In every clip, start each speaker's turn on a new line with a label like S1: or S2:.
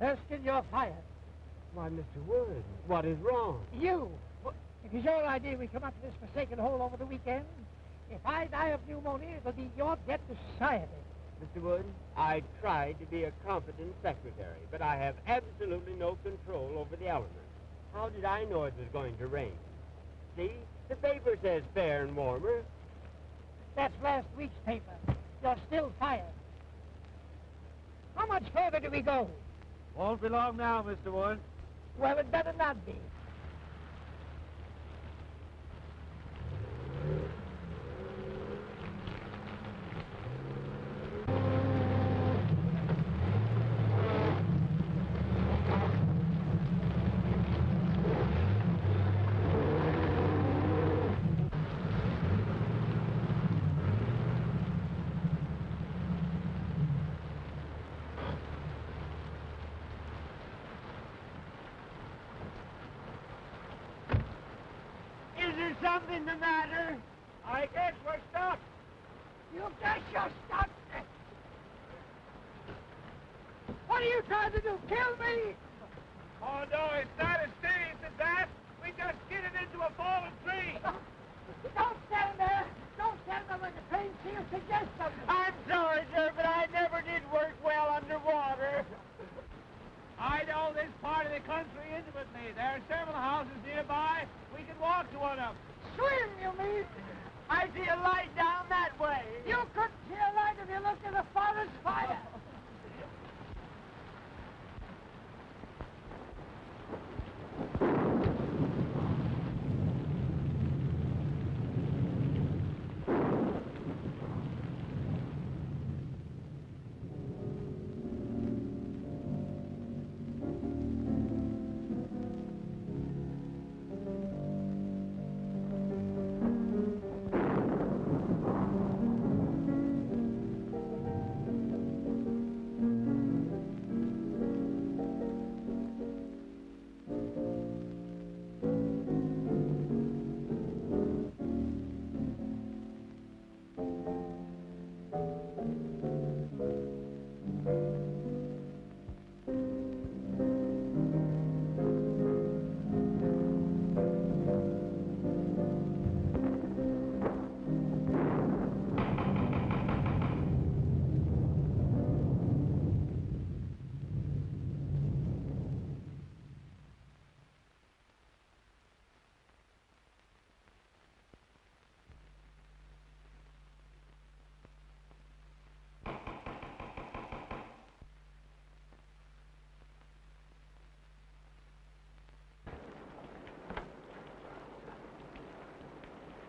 S1: Erskine, you're fired.
S2: Why, Mr. Wood, what is wrong?
S1: You! It is your idea we come up to this forsaken hole over the weekend. If I die of pneumonia, it'll be your debt to society.
S2: Mr. Wood, I tried to be a competent secretary, but I have absolutely no control over the elements. How did I know it was going to rain? See, the paper says fair and warmer.
S1: That's last week's paper. You're still fired. How much further do we go?
S3: Won't be long now, Mr. Wood.
S1: Well, it better not be.
S2: Something the matter?
S3: I guess we're stuck.
S1: You guess you're stuck. What are you trying to do? Kill me?
S3: Oh, no, it's not as serious as that. We just skidded into a fallen tree.
S1: Don't stand there. Don't stand there when the train seals suggest something.
S2: I'm sorry, sir, but I never did work well underwater.
S3: I know this part of the country intimately. There are several houses nearby. We can walk to one of them.
S1: Swim, you mean?
S2: I see a light down that way.
S1: You couldn't see a light if you looked at the forest fire.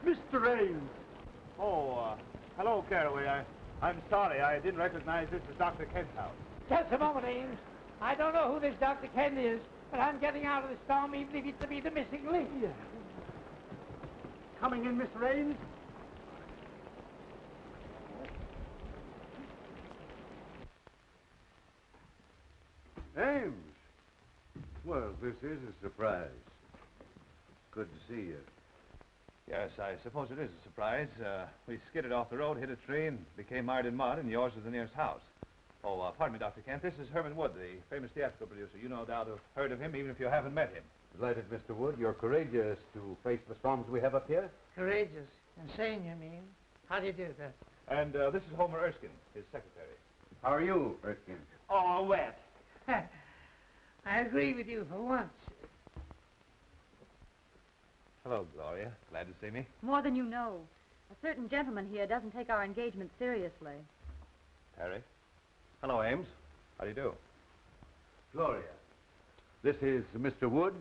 S3: Mr. Ames. Oh, hello, Caraway. I'm sorry. I didn't recognize this as Dr. Kent's house.
S1: Just a moment, Ames. I don't know who this Dr. Kent is, but I'm getting out of the storm even if it's to be the missing link.
S3: Yeah. Coming in, Mr. Ames?
S4: Ames! Well, this is a surprise. Good to see you.
S5: Yes, I suppose it is a surprise. We skidded off the road, hit a tree, and became mired in mud, and yours was the nearest house. Oh, pardon me, Dr. Kent. This is Herman Wood, the famous theatrical producer. You no doubt have heard of him, even if you haven't met him.
S4: Delighted, Mr. Wood. You're courageous to face the storms we have up here.
S1: Courageous. Insane, you mean? How do you do that?
S5: And this is Homer Erskine, his secretary.
S4: How are you, Erskine?
S2: Oh, wet.
S1: I agree with you for once.
S5: Hello, Gloria. Glad to see me.
S6: More than you know. A certain gentleman here doesn't take our engagement seriously.
S5: Harry.
S4: Hello, Ames.
S5: How do you do?
S4: Gloria. This is Mr. Wood,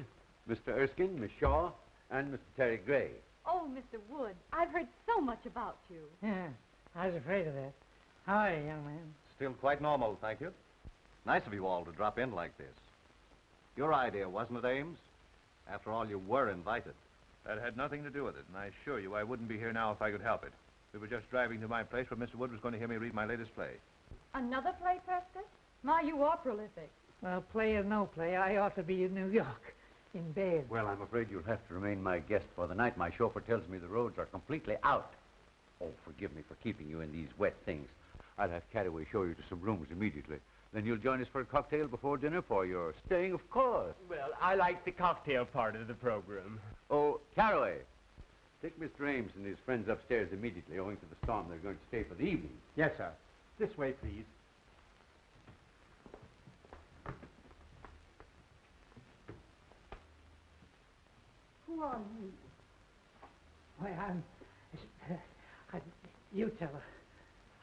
S4: Mr. Erskine, Miss Shaw, and Mr. Terry Gray.
S6: Oh, Mr. Wood, I've heard so much about you.
S1: Yeah, I was afraid of that. How are you, young man?
S7: Still quite normal, thank you. Nice of you all to drop in like this. Your idea, wasn't it, Ames? After all, you were invited.
S5: That had nothing to do with it, and I assure you I wouldn't be here now if I could help it. We were just driving to my place where Mr. Wood was going to hear me read my latest play.
S6: Another play, Prescott? My, you are prolific.
S1: Well, play or no play, I ought to be in New York, in bed.
S4: Well, I'm afraid you'll have to remain my guest for the night. My chauffeur tells me the roads are completely out. Oh, forgive me for keeping you in these wet things. I'll have Caraway show you to some rooms immediately. Then you'll join us for a cocktail before dinner for your staying, of course.
S2: Well, I like the cocktail part of the program.
S4: Oh, Caraway, take Mr. Ames and his friends upstairs immediately. Owing to the storm, they're going to stay for the evening.
S3: Yes, sir. This way, please.
S1: Who are you? Why, you tell her.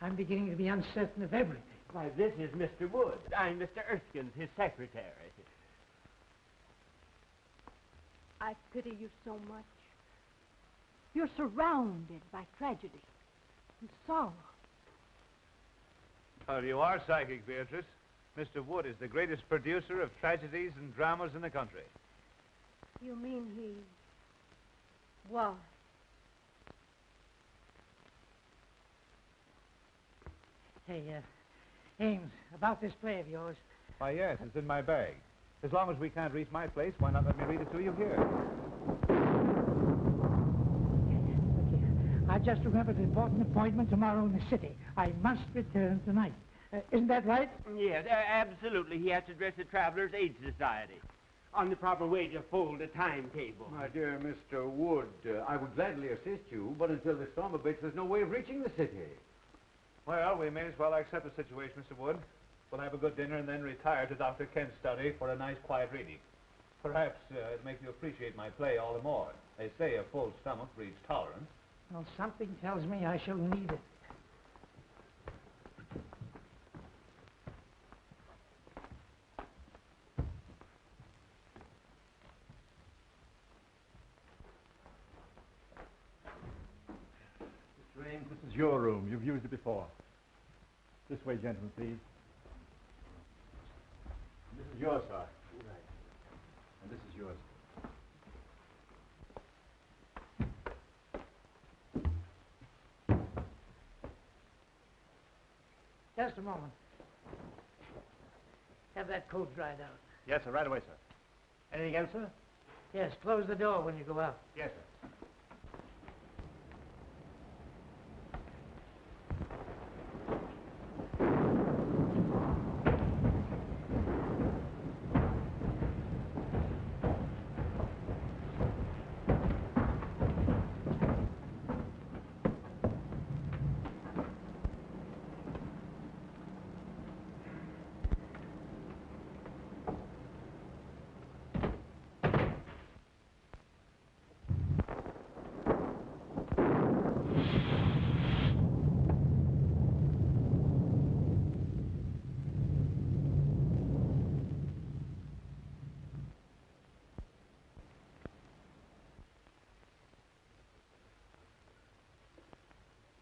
S1: I'm beginning to be uncertain of everything.
S2: Why, this is Mr. Wood. I'm Mr. Erskine's, his secretary.
S8: I pity you so much. You're surrounded by tragedy and sorrow.
S5: Well, you are psychic, Beatrice. Mr. Wood is the greatest producer of tragedies and dramas in the country.
S8: You mean he was?
S1: Hey, Ames, about this play of yours.
S5: Why, yes, it's in my bag. As long as we can't reach my place, why not let me read it to you here?
S1: Look here. I just remembered an important appointment tomorrow in the city. I must return tonight. Isn't that right?
S2: Yes, absolutely. He has to address the Travelers' Aid Society on the proper way to fold a timetable.
S4: My dear Mr. Wood, I would gladly assist you, but until the storm abates, there's no way of reaching the city.
S5: Well, we may as well accept the situation, Mr. Wood. We'll have a good dinner and then retire to Dr. Kent's study for a nice quiet reading. Perhaps it'll make you appreciate my play all the more. They say a full stomach breeds tolerance.
S1: Well, something tells me I shall need it.
S3: Mr. Ames, this is your room. You've used it before. This way, gentlemen, please. This is yours, sir.
S2: Right.
S3: And this is yours.
S1: Just a moment. Have that coat dried out.
S3: Yes, sir. Right away, sir. Anything else, sir?
S1: Yes, close the door when you go out.
S3: Yes, sir.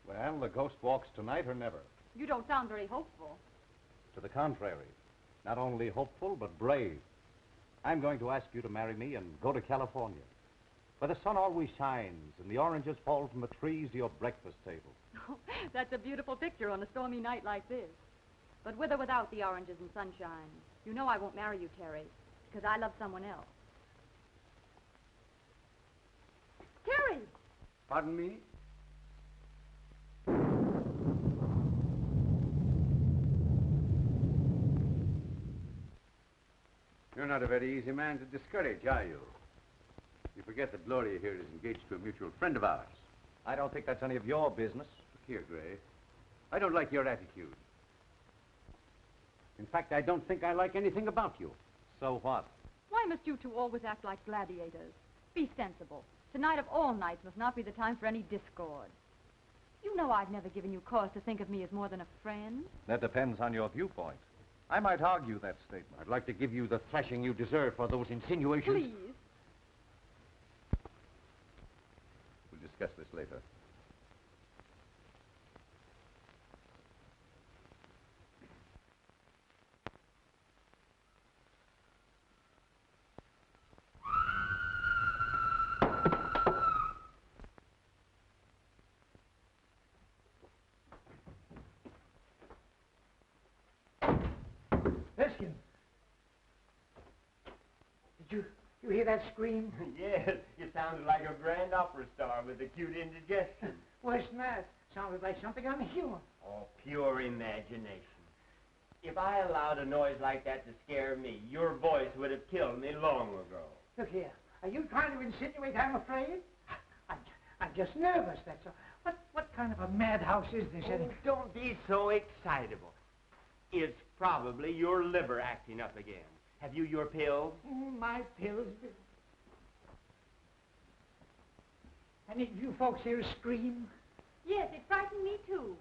S7: Well, the ghost walks tonight or never.
S6: You don't sound very hopeful.
S7: To the contrary. Not only hopeful, but brave. I'm going to ask you to marry me and go to California, where the sun always shines and the oranges fall from the trees to your breakfast table.
S6: That's a beautiful picture on a stormy night like this. But with or without the oranges and sunshine, you know I won't marry you, Terry, because I love someone else. Terry!
S4: Pardon me? You're not a very easy man to discourage, are you? You forget that Gloria here is engaged to a mutual friend of ours.
S7: I don't think that's any of your business.
S4: Look here, Gray. I don't like your attitude. In fact, I don't think I like anything about you.
S7: So what?
S6: Why must you two always act like gladiators? Be sensible. Tonight of all nights must not be the time for any discord. You know I've never given you cause to think of me as more than a friend.
S7: That depends on your viewpoint. I might argue that statement.
S4: I'd like to give you the thrashing you deserve for those insinuations.
S6: Please.
S4: We'll discuss this later.
S1: Erskine! Did you hear that scream?
S2: Yes, you sounded like a grand opera star with acute indigestion.
S1: Worse than that. Sounded like something unhuman.
S2: Oh, pure imagination. If I allowed a noise like that to scare me, your voice would have killed me long ago.
S1: Look here. Are you trying to insinuate I'm afraid? I'm just nervous, that's all. What kind of a madhouse is this,
S2: Oh,
S1: anyway?
S2: don't be so excitable. It's probably your liver acting up again. Have you your pills?
S1: My pills. Any of you folks here scream?
S6: Yes, it frightened me, too.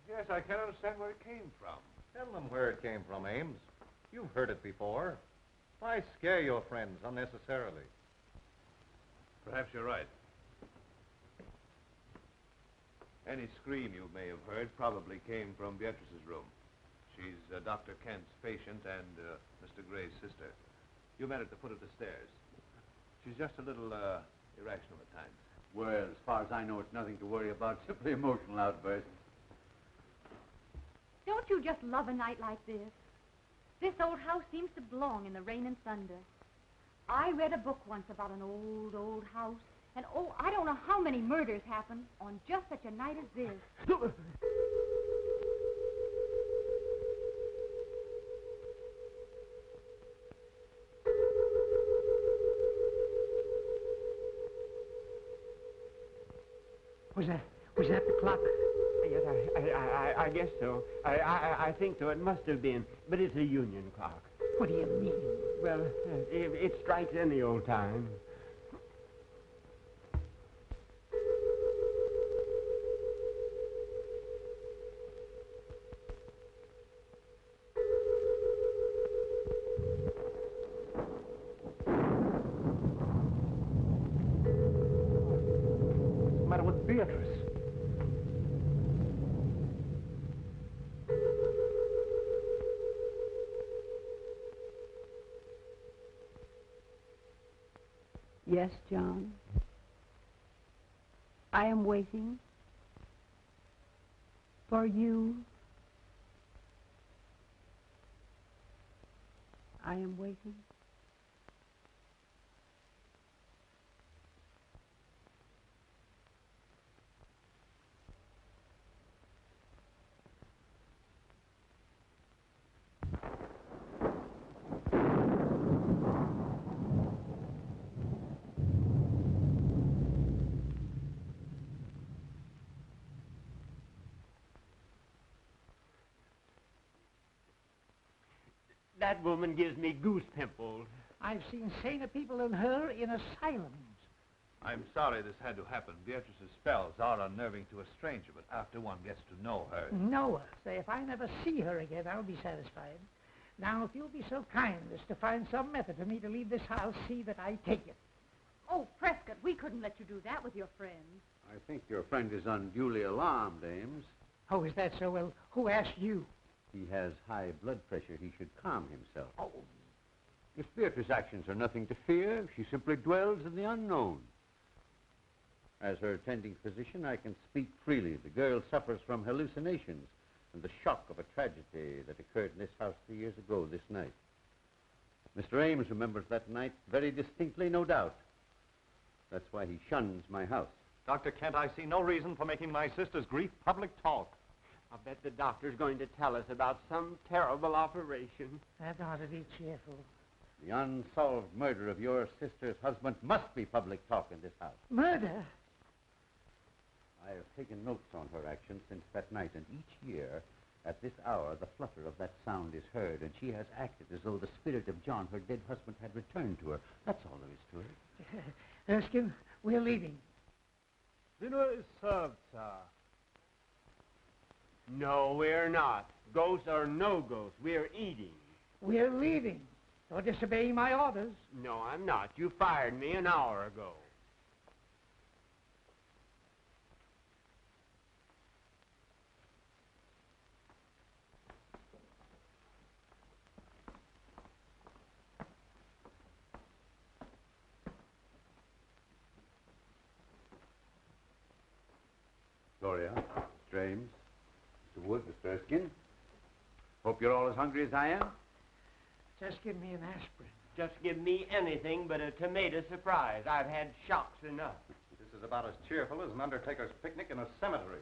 S5: Yes, I can't understand where it came from.
S7: Tell them where it came from, Ames. You've heard it before. Why scare your friends unnecessarily?
S5: Perhaps you're right. Any scream you may have heard probably came from Beatrice's room. She's Dr. Kent's patient and Mr. Gray's sister. You met at the foot of the stairs. She's just a little irrational at times.
S4: Well, as far as I know, it's nothing to worry about, simply emotional outbursts.
S6: Don't you just love a night like this? This old house seems to belong in the rain and thunder. I read a book once about an old, old house, and oh, I don't know how many murders happen on just such a night as this.
S1: Was that the clock?
S2: Yes, I guess so. I think so. It must have been. But it's a union clock.
S1: What do you mean?
S2: Well, it strikes any old time.
S7: What's the matter with Beatrice?
S8: Yes, John. I am waiting for you. I am waiting.
S2: That woman gives me goose pimples.
S1: I've seen saner people than her in asylums.
S5: I'm sorry this had to happen. Beatrice's spells are unnerving to a stranger, but after one gets to know her...
S1: Know her. Say, if I never see her again, I'll be satisfied. Now, if you'll be so kind as to find some method for me to leave this house, see that I take it.
S6: Oh, Prescott, we couldn't let you do that with your friends.
S4: I think your friend is unduly alarmed, Ames.
S1: Oh, is that so? Well, who asked you?
S4: He has high blood pressure. He should calm himself.
S1: Oh.
S4: If Beatrice's actions are nothing to fear, she simply dwells in the unknown. As her attending physician, I can speak freely. The girl suffers from hallucinations and the shock of a tragedy that occurred in this house 3 years ago this night. Mr. Ames remembers that night very distinctly, no doubt. That's why he shuns my house.
S7: Dr. Kent, I see no reason for making my sister's grief public talk.
S2: I'll bet the doctor's going to tell us about some terrible operation.
S1: That ought to be cheerful.
S4: The unsolved murder of your sister's husband must be public talk in this house.
S1: Murder?
S4: I have taken notes on her actions since that night, and each year, at this hour, the flutter of that sound is heard, and she has acted as though the spirit of John, her dead husband, had returned to her. That's all there is to it.
S1: Erskine, we're leaving.
S3: Dinner is served, sir.
S2: No, we're not. Ghosts or no ghosts, we're eating.
S1: We're leaving. You're disobeying my orders.
S2: No, I'm not. You fired me an hour ago.
S4: Gloria, Mr. Ames, Mr. Wood, Mr. Erskine. Hope you're all as hungry as I am.
S1: Just give me an aspirin.
S2: Just give me anything but a tomato surprise. I've had shocks enough.
S5: This
S7: is about as cheerful as an undertaker's picnic in a cemetery.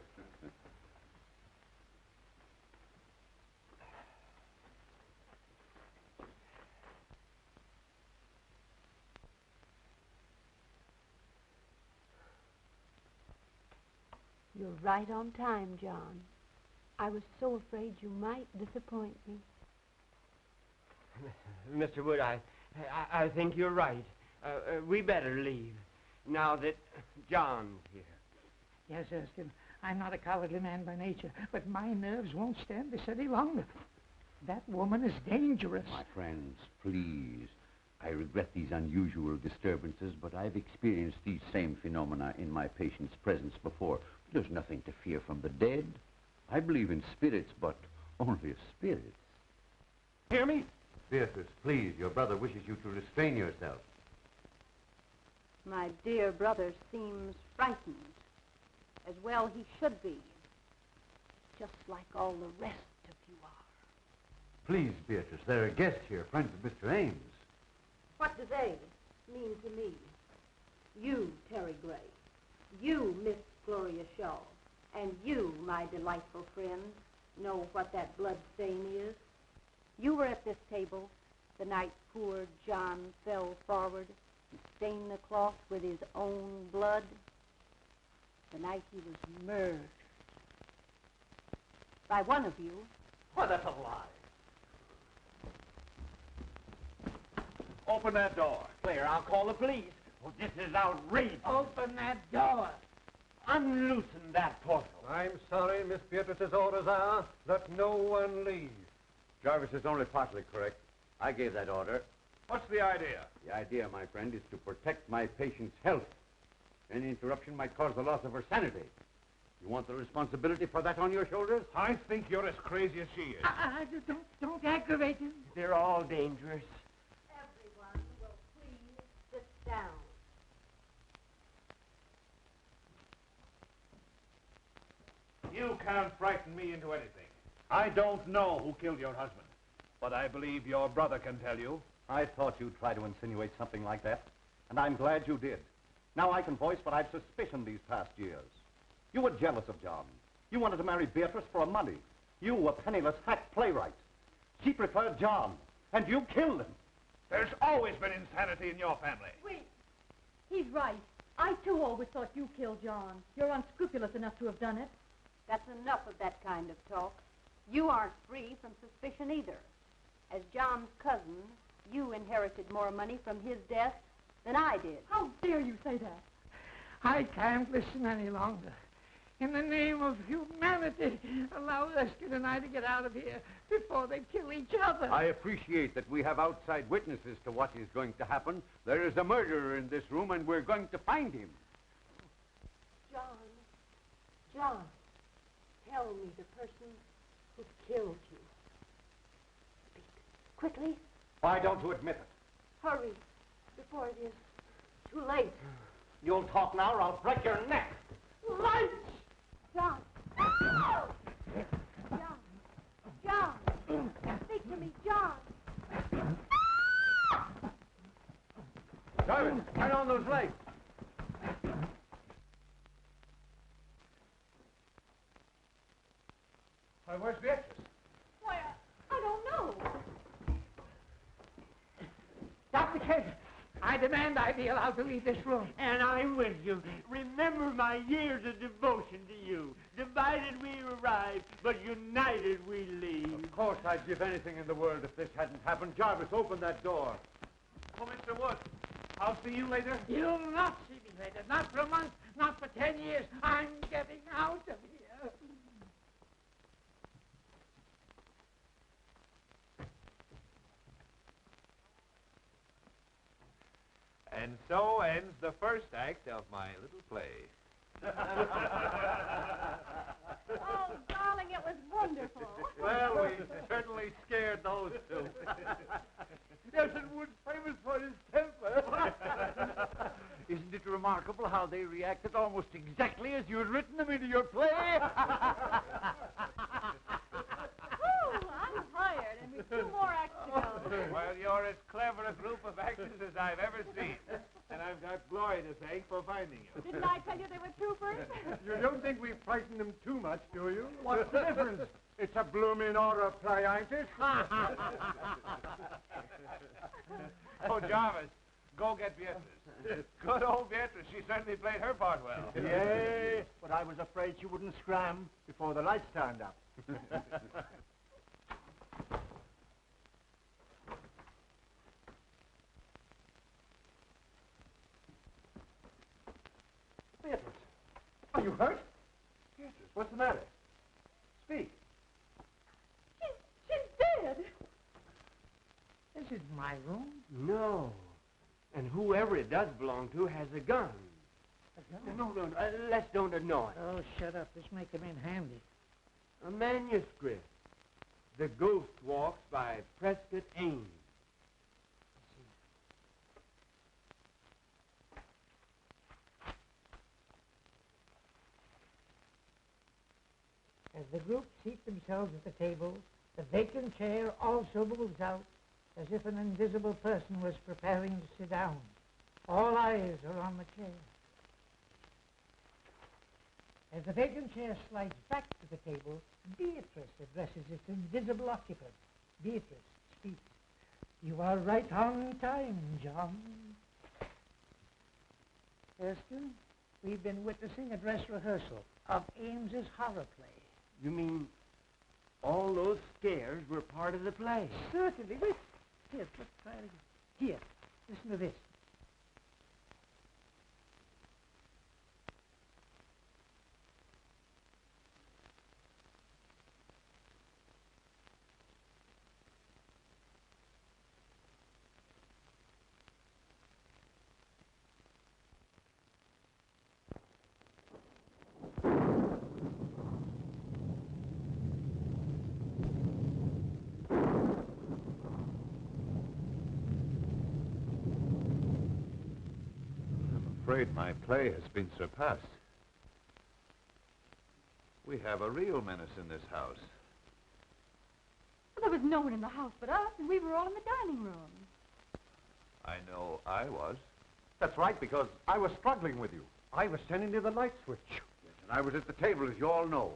S8: You're right on time, John. I was so afraid you might disappoint me.
S2: Mr. Wood, I think you're right. We better leave, now that John's here.
S1: Yes, Erskine, I'm not a cowardly man by nature, but my nerves won't stand this any longer. That woman is dangerous.
S4: My friends, please. I regret these unusual disturbances, but I've experienced these same phenomena in my patient's presence before. There's nothing to fear from the dead. I believe in spirits, but only spirits.
S7: Hear me?
S4: Beatrice, please, your brother wishes you to restrain yourself.
S8: My dear brother seems frightened. As well he should be. Just like all the rest of you are.
S4: Please, Beatrice, there are guests here, friends of Mr. Ames.
S8: What do they mean to me? You, Terry Gray. You, Miss Gloria Shaw. And you, my delightful friend, know what that blood stain is. You were at this table the night poor John fell forward and stained the cloth with his own blood. The night he was murdered. By one of you.
S7: Why, that's a lie. Open that door.
S2: Claire, I'll call the police. Oh, this is outrageous.
S1: Open that door.
S2: Unloosen that portal.
S9: I'm sorry, Miss Beatrice's orders are that no one leave.
S4: Jarvis is only partly correct. I gave that order.
S5: What's the idea?
S4: The idea, my friend, is to protect my patient's health. Any interruption might cause the loss of her sanity. You want the responsibility for that on your shoulders?
S5: I think you're as crazy as she is.
S1: Don't aggravate him.
S2: They're all dangerous.
S8: Everyone will please sit down.
S5: You can't frighten me into anything. I don't know who killed your husband, but I believe your brother can tell you.
S7: I thought you'd try to insinuate something like that, and I'm glad you did. Now I can voice what I've suspicioned these past years. You were jealous of John. You wanted to marry Beatrice for money. You, a penniless hack playwright. She preferred John, and you killed him.
S5: There's always been insanity in your family.
S6: Wait. He's right. I, too, always thought you killed John. You're unscrupulous enough to have done it.
S8: That's enough of that kind of talk. You aren't free from suspicion either. As John's cousin, you inherited more money from his death than I did.
S6: How dare you say that?
S1: I can't listen any longer. In the name of humanity, allow Erskine and I to get out of here before they kill each other.
S4: I appreciate that we have outside witnesses to what is going to happen. There is a murderer in this room, and we're going to find him.
S8: John, tell me the person who killed you. Speak quickly.
S7: Why don't you admit it?
S8: Hurry, before it is too late.
S7: You'll talk now or I'll break your neck.
S8: Lunch! John! John! Speak to me, John!
S4: Jarvis, turn on those lights.
S5: Where's Beatrice?
S6: Why, I don't know.
S1: Dr. Kent, I demand I be allowed to leave this room.
S2: And I'm with you. Remember my years of devotion to you. Divided we arrive, but united we leave.
S4: Of course I'd give anything in the world if this hadn't happened. Jarvis, open that door.
S5: Oh, Mr. Wood, I'll see you later.
S1: You'll not see me later. Not for a month, not for 10 years. I'm getting out of here.
S5: And so ends the first act of my little play.
S6: Oh, darling, it was wonderful.
S5: Well, we certainly scared those two.
S4: Nelson Wood's famous for his temper. Isn't it remarkable how they reacted almost exactly as you had written them into your play?
S6: I'm tired, and we've 2 more acts to go.
S5: Well, you're as clever a group of actors as I've ever seen. And
S3: I've got Gloria to thank for finding you.
S6: Didn't I tell you they were troopers?
S9: You don't think we frightened them too much, do you? What's the difference? It's a blooming horror play, ain't it?
S3: Oh, Jarvis, go get Beatrice. Good old Beatrice. She certainly played her part well.
S9: Yay, but I was afraid she wouldn't scram before the lights turned up. Beatrice, are you hurt? Beatrice, what's the matter? Speak.
S6: She's dead.
S1: This isn't my room.
S2: No. And whoever it does belong to has a gun.
S1: A gun?
S2: No, let's don't annoy.
S1: Oh, shut up. This may come in handy.
S2: A manuscript. The Ghost Walks by Prescott Ames.
S1: As the group seat themselves at the table, the vacant chair also moves out, as if an invisible person was preparing to sit down. All eyes are on the chair. As the vacant chair slides back to the table, Beatrice addresses its invisible occupant. Beatrice speaks. You are right on time, John. Erskine, we've been witnessing a dress rehearsal of Ames's horror play.
S2: You mean all those scares were part of the play?
S1: Certainly. Here, let's try it again. Here, listen to this.
S5: I'm afraid my play has been surpassed. We have a real menace in this house.
S6: Well, there was no one in the house but us, and we were all in the dining room.
S5: I know I was.
S9: That's right, because I was struggling with you. I was sending you the light switch.
S4: And I was at the table, as you all know.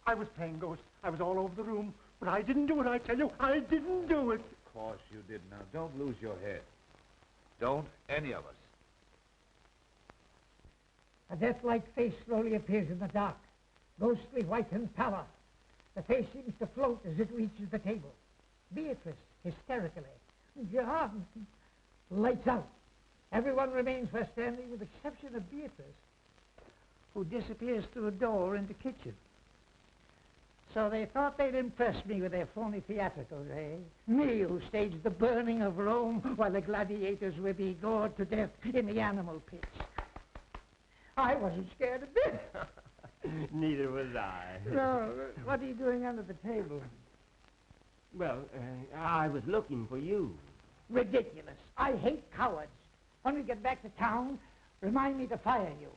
S9: I was playing ghost. I was all over the room. But I didn't do it, I tell you. I didn't do it.
S5: Of course you did. Now, don't lose your head. Don't any of us.
S1: A death-like face slowly appears in the dark, ghostly white and pallor. The face seems to float as it reaches the table. Beatrice, hysterically. John! Lights out. Everyone remains where standing with the exception of Beatrice, who disappears through a door in the kitchen. So they thought they'd impress me with their phony theatricals, eh? Me, who staged the burning of Rome while the gladiators were being gored to death in the animal pits. I wasn't scared a bit.
S2: Neither was I.
S1: No, what are you doing under the table?
S2: Well, I was looking for you.
S1: Ridiculous. I hate cowards. When we get back to town, remind me to fire you.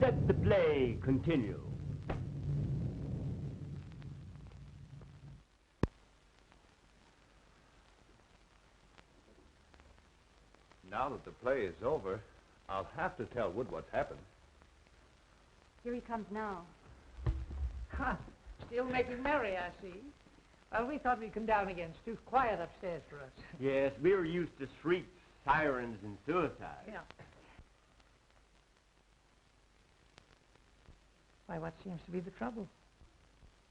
S2: Let the play continue.
S5: Now that the play is over, I'll have to tell Wood what's happened.
S6: Here he comes now.
S1: Ha! Still making merry, I see. Well, we thought we'd come down again. It's too quiet upstairs for us.
S2: Yes, we were used to shrieks, sirens, and suicide.
S1: Yeah. Why, what seems to be the trouble?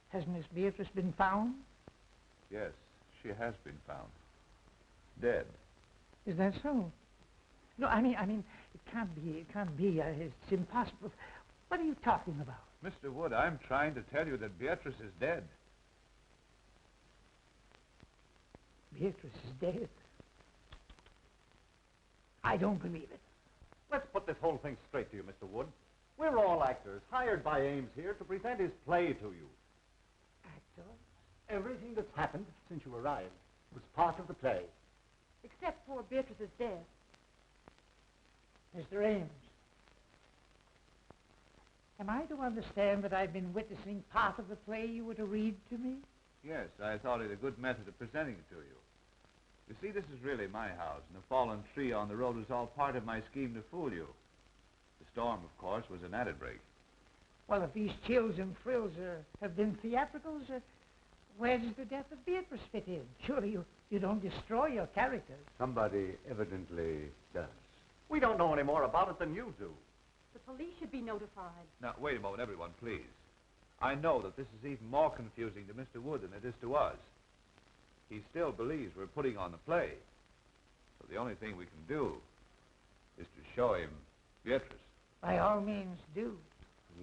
S1: Has Miss Beatrice been found?
S5: Yes, she has been found. Dead.
S1: Is that so? No, I mean, it can't be. It's impossible. What are you talking about?
S5: Mr. Wood, I'm trying to tell you that Beatrice is dead.
S1: Beatrice is dead. I don't believe it.
S7: Let's put this whole thing straight to you, Mr. Wood. We're all actors, hired by Ames here to present his play to you.
S1: Actor?
S9: Everything that's happened since you arrived was part of the play.
S6: Except poor Beatrice's death.
S1: Mr. Ames. Am I to understand that I've been witnessing part of the play you were to read to me?
S5: Yes, I thought it a good method of presenting it to you. You see, this is really my house, and the fallen tree on the road was all part of my scheme to fool you. The storm, of course, was an added break.
S1: Well, if these chills and frills have been theatricals, where does the death of Beatrice fit in? Surely you don't destroy your characters.
S4: Somebody evidently does.
S7: We don't know any more about it than you do.
S6: The police should be notified.
S5: Now, wait a moment, everyone, please. I know that this is even more confusing to Mr. Wood than it is to us. He still believes we're putting on the play. So the only thing we can do is to show him Beatrice.
S1: By all means, do.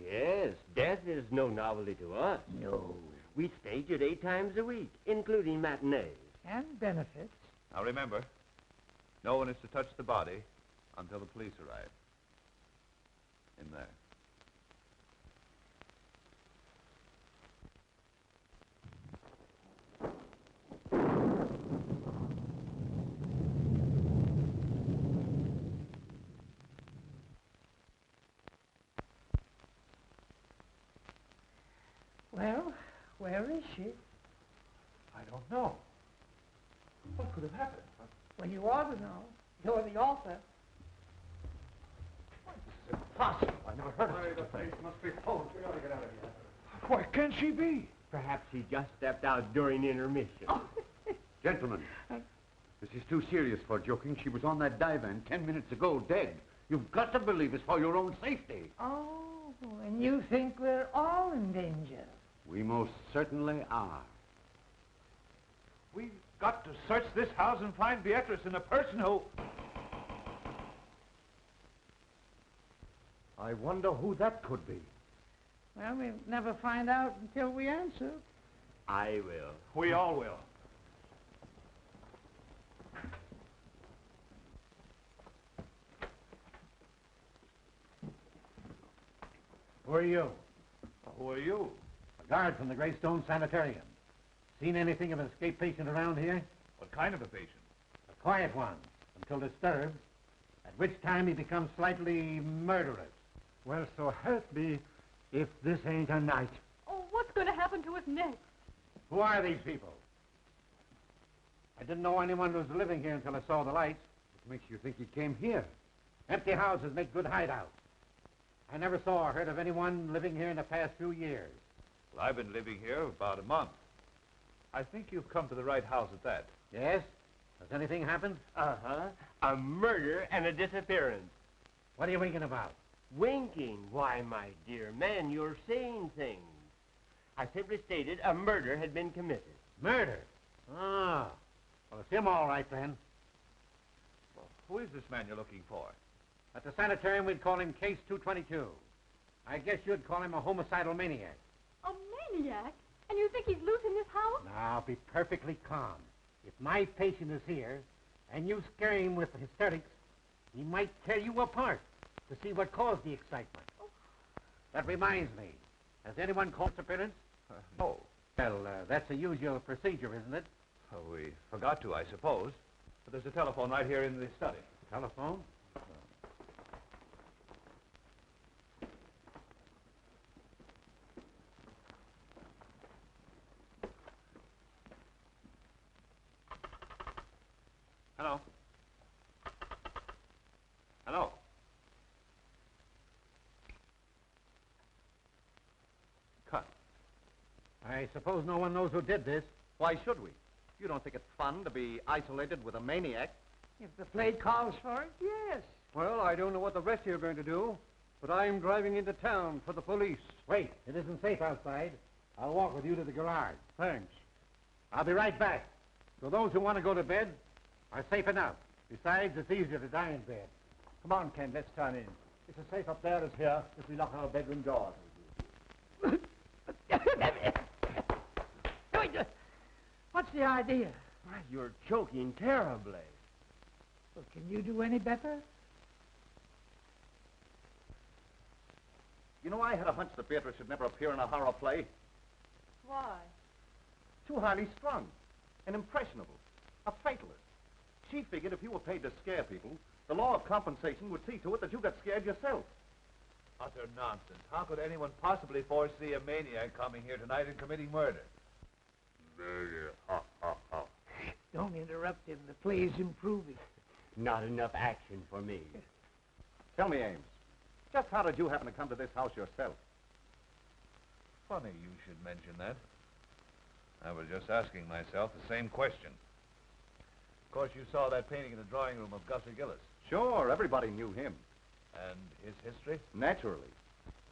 S2: Yes, death is no novelty to us.
S1: No.
S2: We stage it 8 times a week, including matinees.
S1: And benefits.
S5: Now, remember, no one is to touch the body until the police arrive. In there.
S1: Well, where is she?
S5: I don't know. What could have happened?
S1: Well, you ought to know. You're the author.
S7: This is impossible. I never heard of such a thing.
S9: Must be full. We ought to get out of here.
S5: Where can she be?
S2: Perhaps he just stepped out during intermission.
S4: Gentlemen, this is too serious for joking. She was on that divan 10 minutes ago, dead. You've got to believe it's for your own safety.
S1: Oh, and you think we're all in danger?
S4: We most certainly are.
S5: We've got to search this house and find Beatrice and a person who...
S7: I wonder who that could be.
S1: Well, we'll never find out until we answer.
S2: I will.
S5: We all will.
S10: Who are you?
S5: Who are you?
S10: A guard from the Greystone Sanitarium. Seen anything of an escaped patient around here?
S5: What kind of a patient?
S10: A quiet one, until disturbed, at which time he becomes slightly murderous.
S9: Well, so help me if this ain't a night.
S6: Oh, what's going to happen to us next?
S10: Who are these people? I didn't know anyone was living here until I saw the lights.
S4: What makes you think he came here?
S10: Empty houses make good hideouts. I never saw or heard of anyone living here in the past few years.
S5: Well, I've been living here about a month. I think you've come to the right house at that.
S10: Yes? Has anything happened?
S2: Uh-huh. A murder and a disappearance.
S10: What are you winking about?
S2: Winking? Why, my dear man, you're saying things. I simply stated a murder had been committed.
S10: Murder? Ah. Well, it's him all right, then.
S5: Well, who is this man you're looking for?
S10: At the sanitarium, we'd call him Case 222. I guess you'd call him a homicidal maniac.
S6: A maniac? And you think he's loose in this house?
S10: Now, be perfectly calm. If my patient is here, and you scare him with hysterics, he might tear you apart to see what caused the excitement.
S6: Oh.
S10: That reminds me. Has anyone called appearance?
S5: No.
S10: Well, that's the usual procedure, isn't it?
S5: Oh, we forgot to, I suppose. But there's a telephone right here in the study.
S10: Telephone?
S5: Hello? Hello? Cut.
S10: I suppose no one knows who did this.
S7: Why should we? You don't think it's fun to be isolated with a maniac?
S1: If the play calls for it, yes.
S9: Well, I don't know what the rest of you are going to do, but I'm driving into town for the police.
S10: Wait, it isn't safe outside. I'll walk with you to the garage.
S9: Thanks.
S10: I'll be right back. So those who want to go to bed are safe enough. Besides, it's easier to die in bed.
S9: Come on, Ken, let's turn in. It's as safe up there as here if we lock our bedroom doors.
S1: What's the idea?
S2: Why, you're choking terribly.
S1: Well, can you do any better?
S7: You know, I had a hunch that Beatrice should never appear in a horror play.
S6: Why?
S7: Too highly strung and impressionable. A fatalist. She figured if you were paid to scare people, the law of compensation would see to it that you got scared yourself.
S5: Utter nonsense. How could anyone possibly foresee a maniac coming here tonight and committing murder?
S1: Don't interrupt him. The play's improving.
S2: Not enough action for me.
S7: Tell me, Ames, just how did you happen to come to this house yourself?
S5: Funny you should mention that. I was just asking myself the same question. Of course, you saw that painting in the drawing room of Gussie Gillis.
S7: Sure, everybody knew him.
S5: And his history?
S7: Naturally.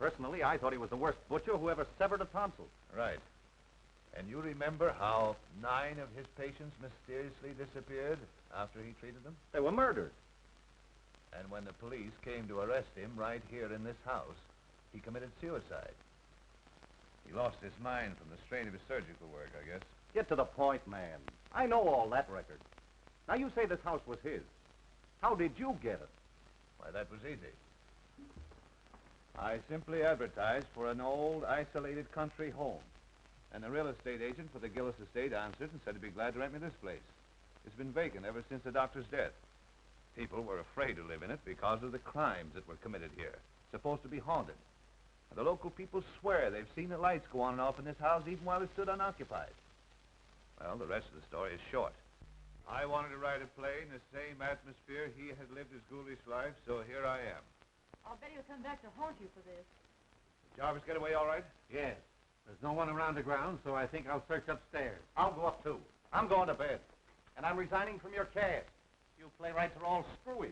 S7: Personally, I thought he was the worst butcher who ever severed a tonsil.
S5: Right. And you remember how 9 of his patients mysteriously disappeared after he treated them?
S7: They were murdered.
S5: And when the police came to arrest him right here in this house, he committed suicide. He lost his mind from the strain of his surgical work, I guess.
S7: Get to the point, man. I know all that record. Now, you say this house was his. How did you get it?
S5: Why, that was easy. I simply advertised for an old, isolated country home. And the real estate agent for the Gillis estate answered and said he'd be glad to rent me this place. It's been vacant ever since the doctor's death. People were afraid to live in it because of the crimes that were committed here. It's supposed to be haunted. And the local people swear they've seen the lights go on and off in this house even while it stood unoccupied. Well, the rest of the story is short. I wanted to write a play in the same atmosphere he had lived his ghoulish life, so here I am.
S6: I'll bet he'll come back to haunt you for this.
S5: Jarvis get away all right?
S10: Yes. There's no one around the ground, so I think I'll search upstairs.
S7: I'll go up, too. I'm going to bed. And I'm resigning from your cast. You playwrights are all screwy.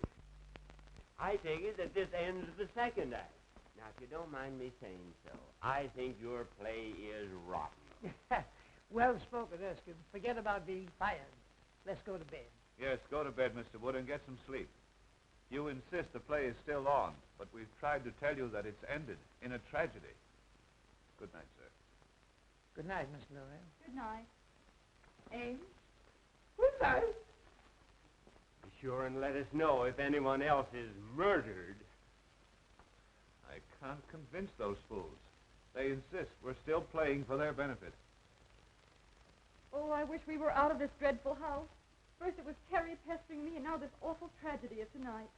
S2: I take it that this ends the second act. Now, if you don't mind me saying so, I think your play is rotten.
S1: Well spoken, Erskine. Forget about being fired. Let's go to bed.
S5: Yes, go to bed, Mr. Wood, and get some sleep. You insist the play is still on, but we've tried to tell you that it's ended in a tragedy. Good night, sir.
S1: Good night, Miss Gloria.
S6: Good night. Ames?
S1: Good night.
S2: Be sure and let us know if anyone else is murdered.
S5: I can't convince those fools. They insist we're still playing for their benefit.
S6: Oh, I wish we were out of this dreadful house. First it was Terry pestering me, and now this awful tragedy of tonight.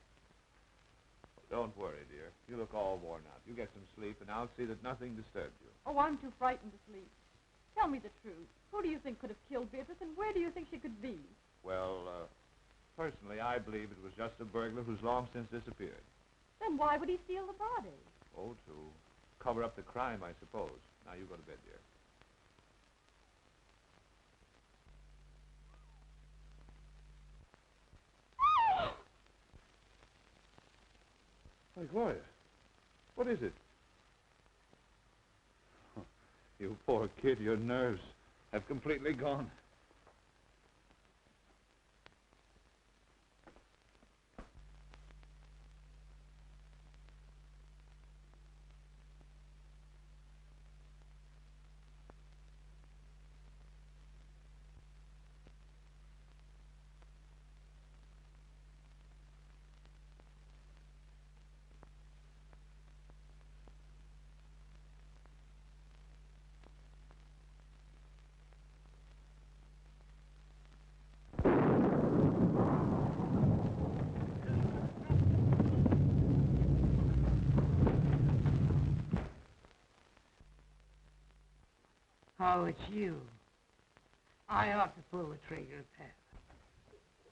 S5: Don't worry, dear. You look all worn out. You get some sleep, and I'll see that nothing disturbs you.
S6: Oh, I'm too frightened to sleep. Tell me the truth. Who do you think could have killed Beatrice, and where do you think she could be?
S5: Well, personally, I believe it was just a burglar who's long since disappeared.
S6: Then why would he steal the body?
S5: Oh, to cover up the crime, I suppose. Now, you go to bed, dear. Why, Gloria, what is it? Oh, you poor kid, your nerves have completely gone.
S1: Oh, it's you. I ought to pull the trigger at that.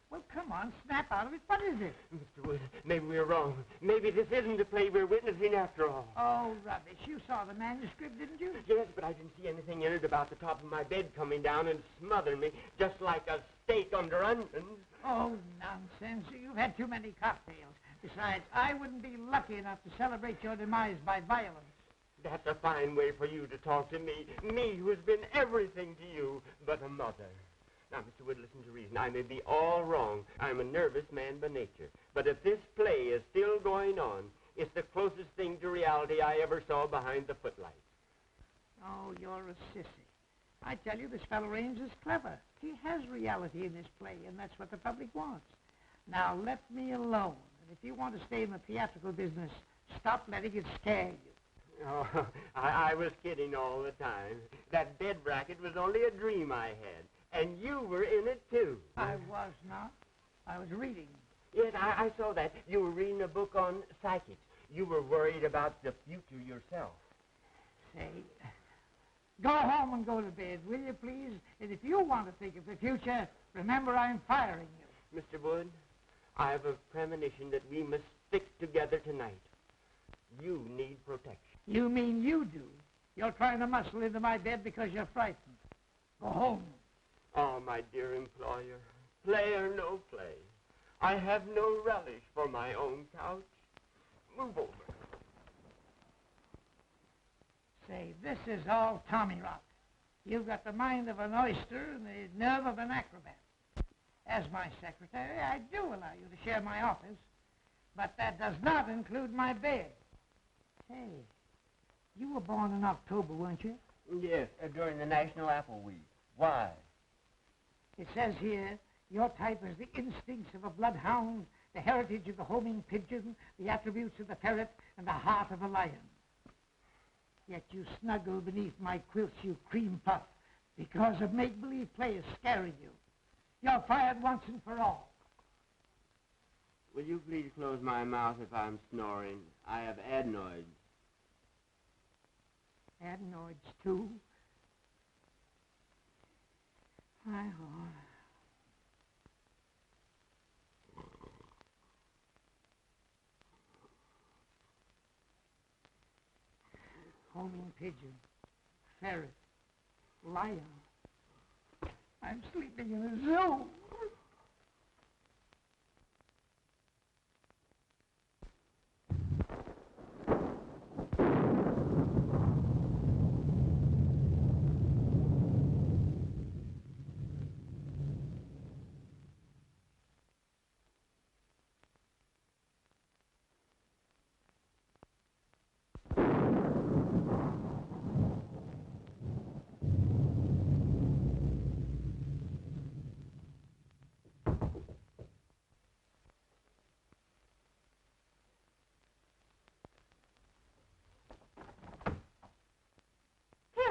S1: Well, come on, snap out of it. What is it?
S2: Mr. Wood, maybe we're wrong. Maybe this isn't the play we're witnessing after all.
S1: Oh, rubbish. You saw the manuscript, didn't you?
S2: Yes, but I didn't see anything in it about the top of my bed coming down and smothering me, just like a steak under onions.
S1: Oh, nonsense. You've had too many cocktails. Besides, I wouldn't be lucky enough to celebrate your demise by violence.
S2: That's a fine way for you to talk to me. Me, who's been everything to you but a mother. Now, Mr. Wood, listen to reason. I may be all wrong. I'm a nervous man by nature. But if this play is still going on, it's the closest thing to reality I ever saw behind the footlights.
S1: Oh, you're a sissy. I tell you, this fellow Ames is clever. He has reality in this play, and that's what the public wants. Now, let me alone. And if you want to stay in the theatrical business, stop letting it scare you.
S2: Oh, I was kidding all the time. That bed bracket was only a dream I had. And you were in it, too.
S1: I was not. I was reading.
S2: Yes, I saw that. You were reading a book on psychics. You were worried about the future yourself.
S1: Say, go home and go to bed, will you, please? And if you want to think of the future, remember I'm firing you.
S2: Mr. Wood, I have a premonition that we must stick together tonight. You need protection.
S1: You mean you do? You're trying to muscle into my bed because you're frightened. Go home.
S2: Oh, my dear employer, play or no play, I have no relish for my own couch. Move over.
S1: Say, this is all Tommy rot. You've got the mind of an oyster and the nerve of an acrobat. As my secretary, I do allow you to share my office, but that does not include my bed. Say, you were born in October, weren't you?
S2: Yes, during the National Apple Week. Why?
S1: It says here, your type is the instincts of a bloodhound, the heritage of the homing pigeon, the attributes of the ferret, and the heart of a lion. Yet you snuggle beneath my quilts, you cream puff, because a make-believe play is scaring you. You're fired once and for all.
S2: Will you please close my mouth if I'm snoring? I have adenoids.
S1: Adenoids, too? My Lord. Homing pigeon, ferret, lion. I'm sleeping in a zoo.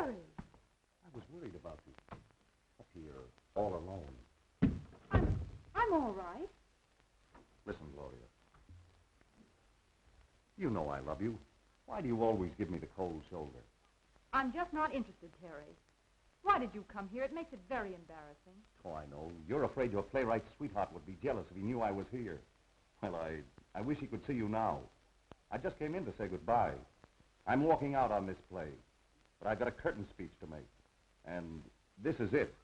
S7: I was worried about you. Up here, all alone.
S6: I'm all right.
S7: Listen, Gloria. You know I love you. Why do you always give me the cold shoulder?
S6: I'm just not interested, Terry. Why did you come here? It makes it very embarrassing.
S7: Oh, I know. You're afraid your playwright sweetheart would be jealous if he knew I was here. Well, I wish he could see you now. I just came in to say goodbye. I'm walking out on this play, but I've got a curtain speech to make. And this is it.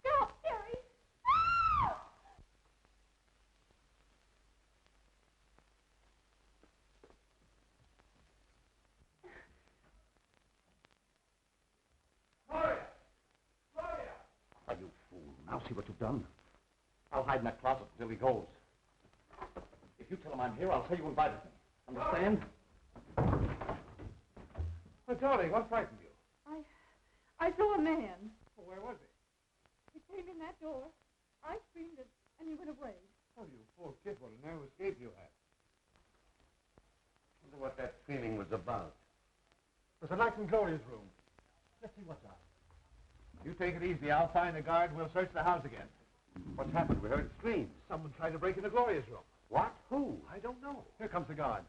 S6: Stop, Terry!
S3: Gloria! Gloria!
S7: Oh, you fool. Now see what you've done. I'll hide in that closet until he goes. If you tell him I'm here, I'll tell you invited me. Understand?
S3: Oh, darling, what frightened you?
S6: I saw a man.
S3: Oh, where was he?
S6: He came in that door. I screamed and he went away.
S3: Oh, you poor kid, what a narrow escape you had.
S4: Wonder what that screaming was about.
S3: There's a light in Gloria's room. Let's see what's up. You take it easy. I'll find the guard and we'll search the house again.
S4: What's happened? We heard screams.
S3: Someone tried to break into Gloria's room.
S4: What? Who?
S3: I don't know. Here comes the guard.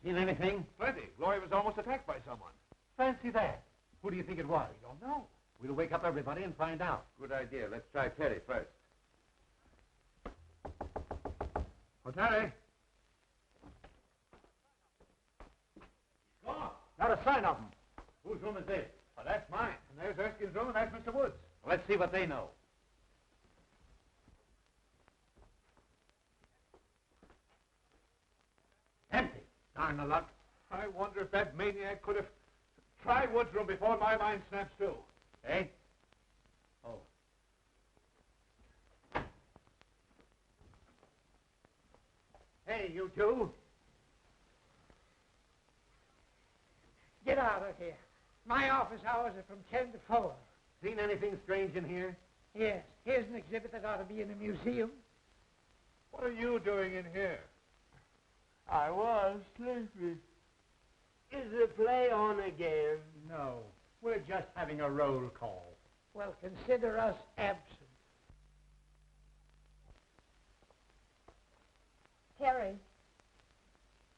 S10: Seen anything?
S3: Plenty. Gloria was almost attacked by someone.
S10: Fancy that. Who do you think it was?
S3: I don't know.
S10: We'll wake up everybody and find out.
S4: Good idea. Let's try Terry first.
S3: Oh, Terry.
S10: Gone.
S3: Not a sign of him.
S10: Whose room is this?
S3: Well, that's mine. And there's Erskine's room and that's Mr. Wood's.
S10: Let's see what they know. Empty.
S3: Darn the luck. I wonder if that maniac could have tried Wood's room before my mind snaps to.
S10: Eh? Oh. Hey, you two.
S1: Get out of here. My office hours are from 10 to 4.
S10: Seen anything strange in here?
S1: Yes, here's an exhibit that ought to be in a museum.
S3: What are you doing in here?
S2: I was sleepy. Is the play on again?
S10: No. We're just having a roll call.
S1: Well, consider us absent.
S6: Terry.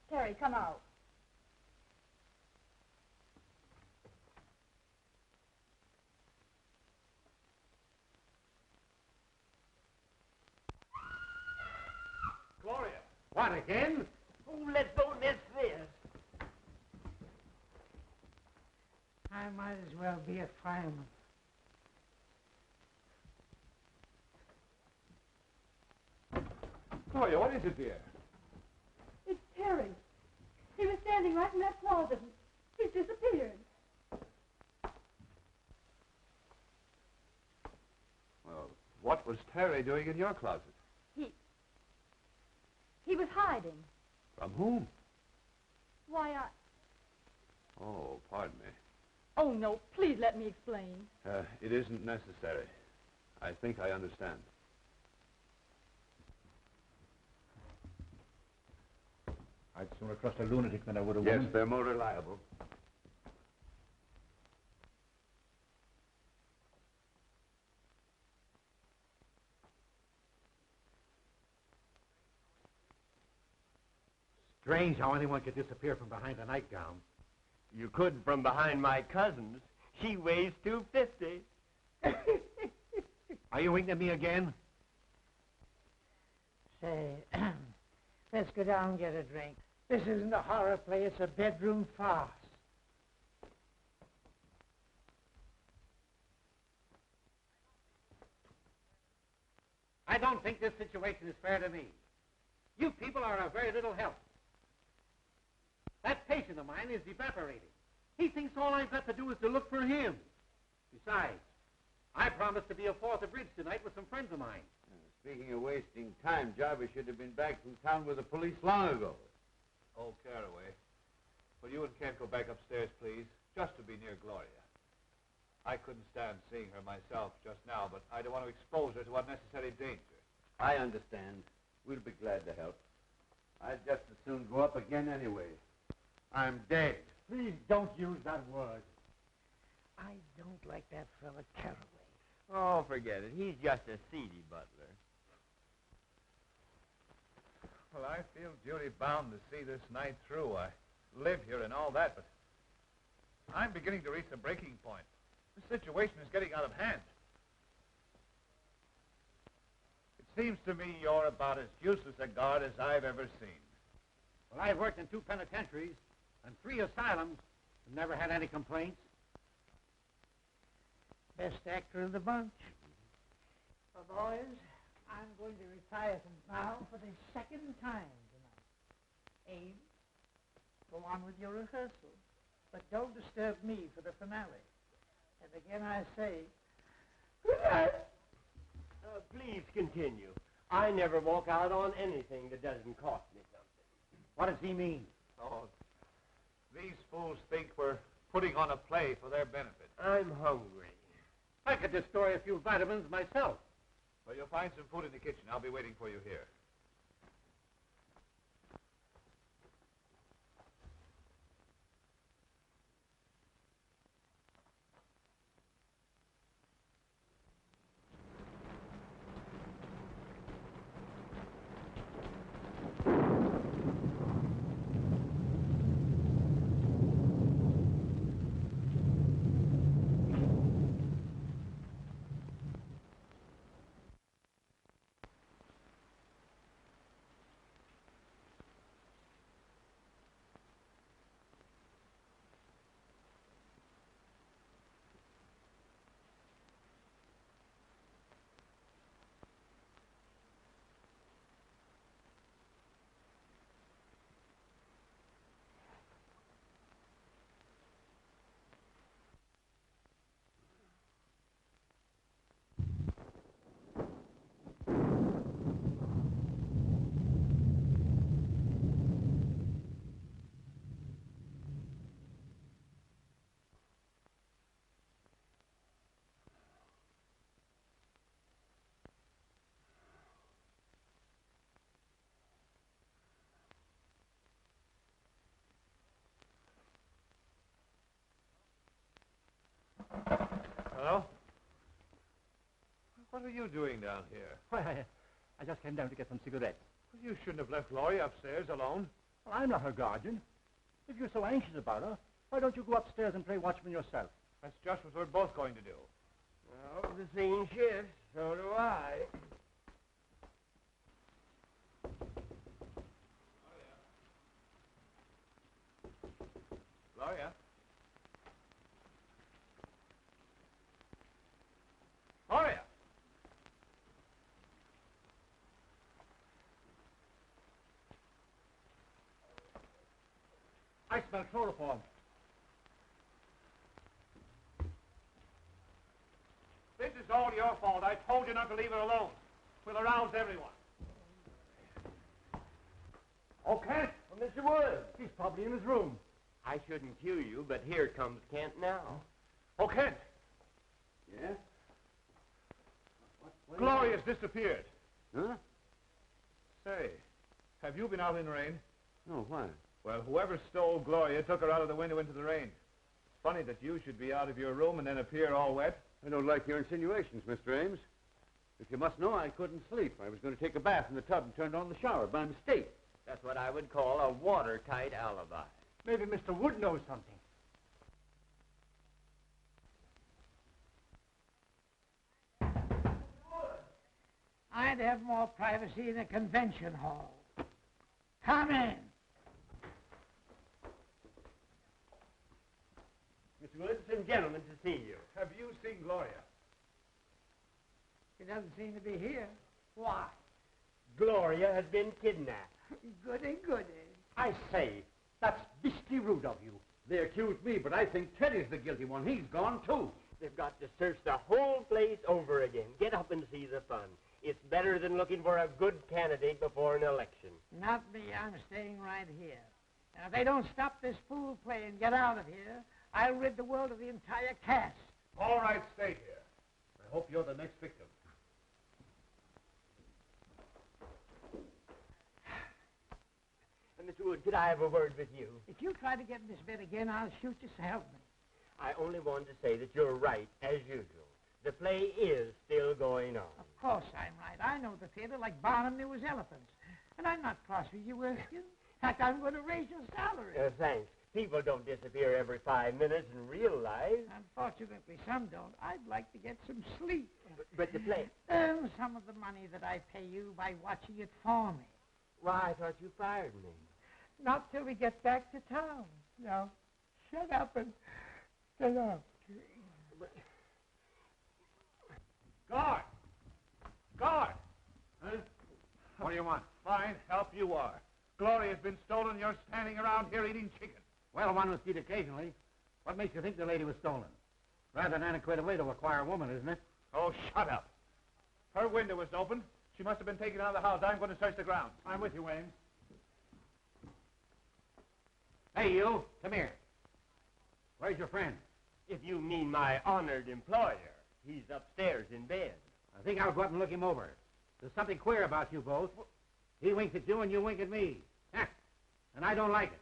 S6: Terry, come out.
S5: Gloria!
S10: What, again?
S1: Oh, let's don't miss this. I might as well be a fireman.
S5: Gloria, what is it, dear?
S6: It's Terry. He was standing right in that closet. He's disappeared.
S5: Well, what was Terry doing in your closet?
S6: He was hiding.
S5: From whom?
S6: Why,
S5: Oh, pardon me.
S6: Oh, no, please let me explain.
S5: It isn't necessary. I think I understand.
S3: I'd sooner trust a lunatic than I would a
S4: Yes,
S3: woman.
S4: they're more reliable.
S10: Strange how anyone could disappear from behind a nightgown.
S2: You couldn't from behind my cousin's. She weighs 250.
S10: Are you winking at me again?
S1: Say, let's go down and get a drink. This isn't a horror play, it's a bedroom farce.
S10: I don't think this situation is fair to me. You people are of very little help. That patient of mine is evaporating. He thinks all I've got to do is to look for him. Besides, I promised to be a fourth of bridge tonight with some friends of mine.
S4: Speaking of wasting time, Jarvis should have been back from town with the police long ago.
S5: Oh, Caraway. Will you and Kent go back upstairs, please? Just to be near Gloria. I couldn't stand seeing her myself just now, but I don't want to expose her to unnecessary danger.
S4: I understand. We'll be glad to help. I'd just as soon go up again anyway. I'm dead.
S10: Please don't use that word.
S1: I don't like that fella Caraway.
S2: Oh, forget it. He's just a seedy butler.
S5: Well, I feel duty-bound to see this night through. I live here and all that, but I'm beginning to reach a breaking point. The situation is getting out of hand. It seems to me you're about as useless a guard as I've ever seen.
S10: Well, I've worked in 2 penitentiaries and 3 asylums and never had any complaints.
S1: Best actor of the bunch. Well, boys, I'm going to retire from now for the second time tonight. Ames, go on with your rehearsal, but don't disturb me for the finale. And again I say, good night.
S2: Please continue. I never walk out on anything that doesn't cost me something.
S10: What does he mean?
S5: Oh, these fools think we're putting on a play for their benefit.
S2: I'm hungry.
S10: I could destroy a few vitamins myself.
S5: Well, you'll find some food in the kitchen. I'll be waiting for you here. Hello? What are you doing down here?
S10: Why, I just came down to get some cigarettes.
S5: Well, you shouldn't have left Gloria upstairs alone.
S3: Well, I'm not her guardian. If you're so anxious about her, why don't you go upstairs and play watchman yourself?
S5: That's just what we're both going to do.
S2: Well, the scene shifts. So do I.
S5: Gloria? Gloria!
S3: I smell chloroform.
S5: This is all your fault. I told you not to leave her alone. We'll arouse everyone.
S3: Okay.
S2: Well, Mr. Wood.
S3: He's probably in his room.
S2: I shouldn't cue you, but here comes Kent now.
S5: Oh, Kent!
S4: Yeah?
S5: Gloria's disappeared.
S4: Huh?
S5: Say, have you been out in the rain?
S4: No, why?
S5: Well, whoever stole Gloria took her out of the window into the rain. Funny that you should be out of your room and then appear all wet.
S4: I don't like your insinuations, Mr. Ames. If you must know, I couldn't sleep. I was going to take a bath in the tub and turned on the shower by mistake.
S2: That's what I would call a watertight alibi.
S3: Maybe Mr. Wood knows something.
S1: I'd have more privacy in a convention hall. Come in.
S2: Mr. Wood, some gentlemen to see you.
S5: Have you seen Gloria?
S1: She doesn't seem to be here. Why?
S2: Gloria has been kidnapped.
S1: Goody, goody.
S7: I say, that's beastly rude of you. They accuse me, but I think Teddy's the guilty one. He's gone, too.
S2: They've got to search the whole place over again. Get up and see the fun. It's better than looking for a good candidate before an election.
S1: Not me. I'm staying right here. Now, if they don't stop this fool play and get out of here, I'll rid the world of the entire cast.
S5: All right, stay here. I hope you're the next victim.
S2: Mr. Wood, could I have a word with you?
S1: If you try to get in this bed again, I'll shoot you, so help me.
S2: I only wanted to say that you're right, as usual. The play is still going on.
S1: Of course I'm right. I know the theater like Barnum knew his elephants. And I'm not cross with you, Wilkins. In fact, I'm going to raise your salary.
S2: Thanks. People don't disappear every 5 minutes in real life.
S1: Unfortunately, some don't. I'd like to get some sleep.
S2: But the play...
S1: Earn some of the money that I pay you by watching it for me.
S2: Why, I thought you fired me.
S1: Not till we get back to town. Now, shut up and get up.
S5: Guard! Guard! Huh? What do you want? Fine, help you are. Gloria's been stolen. You're standing around here eating chicken.
S10: Well, one was eat occasionally. What makes you think the lady was stolen? Rather an antiquated way to acquire a woman, isn't it?
S5: Oh, shut up. Her window was open. She must have been taken out of the house. I'm going to search the grounds.
S3: I'm with you, Ames.
S10: Hey, you, come here. Where's your friend?
S2: If you mean my honored employer, he's upstairs in bed.
S10: I think I'll go up and look him over. There's something queer about you both. He winks at you and you wink at me. And I don't like it.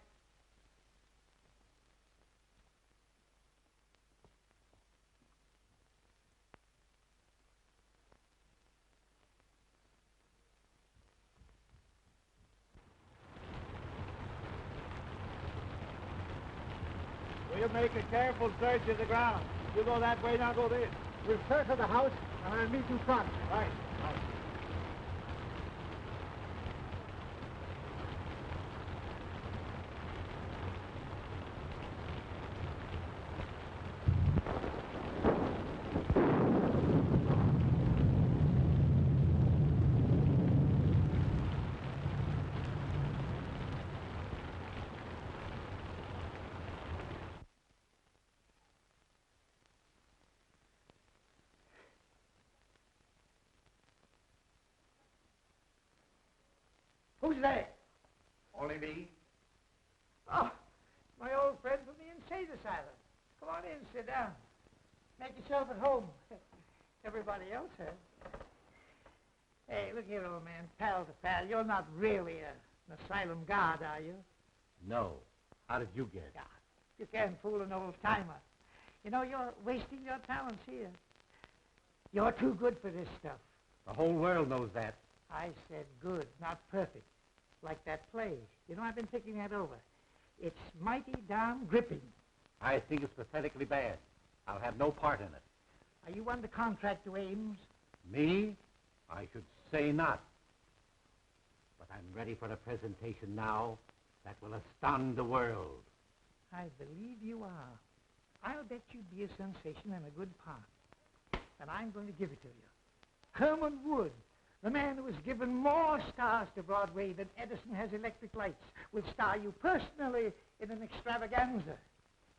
S9: We'll make a careful search of the ground. You go that way, now go this. We'll search the house, and I'll meet you front. Right.
S1: Who's there?
S10: Only me.
S1: Oh, my old friend from the insane asylum. Come on in, sit down. Make yourself at home. Everybody else has. Hey, look here, old man, pal to pal. You're not really an asylum guard, are you?
S10: No. How did you get?
S1: Yeah, you can't fool an old-timer. You know, you're wasting your talents here. You're too good for this stuff.
S10: The whole world knows that.
S1: I said good, not perfect. Like that play. You know, I've been thinking that over. It's mighty darn gripping.
S7: I think it's pathetically bad. I'll have no part in it.
S1: Are you under contract to Ames?
S7: Me? I should say not. But I'm ready for a presentation now that will astound the world.
S1: I believe you are. I'll bet you'd be a sensation and a good part. And I'm going to give it to you. Herman Wood, the man who has given more stars to Broadway than Edison has electric lights, will star you personally in an extravaganza.